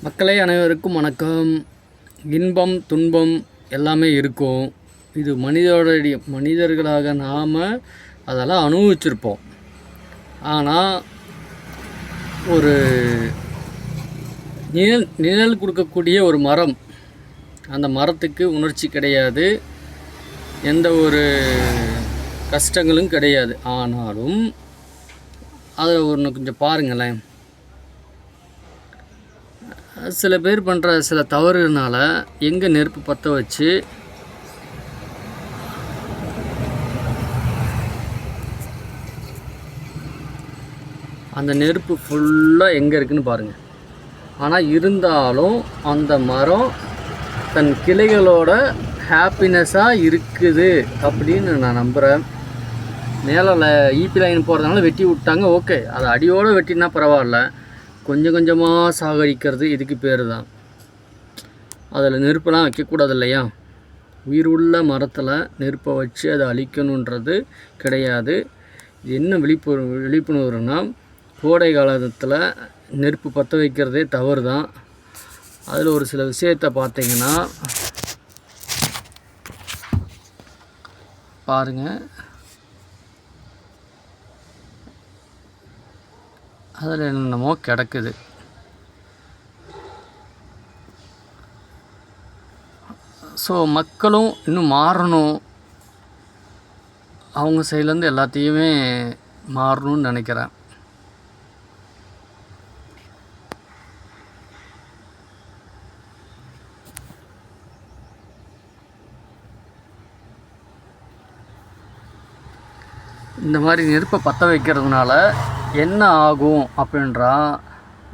மக்களே அனைவருக்கும் வணக்கம். இன்பம் துன்பம் எல்லாமே இருக்கும். இது மனிதர்களாக நாம் அதெல்லாம் அனுபவிச்சிருப்போம். ஆனால் ஒரு நிழல் கொடுக்கக்கூடிய ஒரு மரம், அந்த மரத்துக்கு உணர்ச்சி கிடையாது, எந்த ஒரு கஷ்டங்களும் கிடையாது. ஆனாலும் அதை ஒன்று கொஞ்சம் பாருங்களேன். சில பேர் பண்ணுற சில தவறுனால எங்கே நெருப்பு பற்ற வச்சு அந்த நெருப்பு ஃபுல்லாக எங்கே இருக்குதுன்னு பாருங்கள். ஆனால் இருந்தாலும் அந்த மரம் தன் கிளைகளோட ஹாப்பினஸ்ஸாக இருக்குது அப்படின்னு நான் நம்புகிறேன். மேலே ஈபி லைன் போகிறதுனால வெட்டி விட்டாங்க, ஓகே. அதை அடியோடு வெட்டினா பரவாயில்ல. கொஞ்சம் கொஞ்சமாக சாகடிக்கிறது இதுக்கு பேர் தான். அதில் நெருப்பெல்லாம் வைக்கக்கூடாது இல்லையா? உயிர் உள்ள மரத்தில் நெருப்பை வச்சு அதை அழிக்கணுன்றது கிடையாது. இது என்ன விழிப்புணர்வுனா, கோடை காலத்தில் நெருப்பு பற்ற வைக்கிறதே தவறு தான். அதில் ஒரு சில விஷயத்தை பார்த்தீங்கன்னா பாருங்கள். அதில் என்னென்னமோ கிடக்குது. ஸோ மக்களும் இன்னும் மாறணும். அவங்க சைட்லேருந்து எல்லாத்தையுமே மாறணும்னு நினைக்கிறேன். இந்த மாதிரி நெருப்பை பற்ற வைக்கிறதுனால என்ன ஆகும் அப்படின்றா,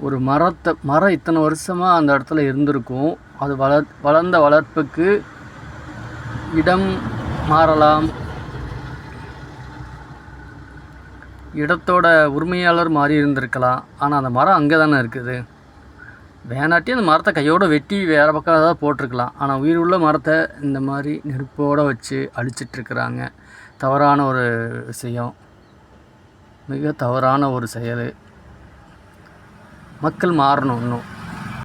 ஒரு மரம் இத்தனை வருஷமாக அந்த இடத்துல இருந்திருக்கும். அது வளர்ந்த வளர்ப்புக்கு இடம் மாறலாம், இடத்தோட உரிமையாளர் மாறி இருந்திருக்கலாம். ஆனால் அந்த மரம் அங்கே தானே இருக்குது. வேணாட்டி அந்த மரத்தை கையோடு வெட்டி வேறு பக்கம் ஏதாவது போட்டிருக்கலாம். ஆனால் உயிர் உள்ள மரத்தை இந்த மாதிரி நெருப்போடு வச்சு அழிச்சிட்ருக்குறாங்க. தவறான ஒரு விஷயம், மிக தவறான ஒரு செயல். மக்கள் மாறணும் இன்னும்.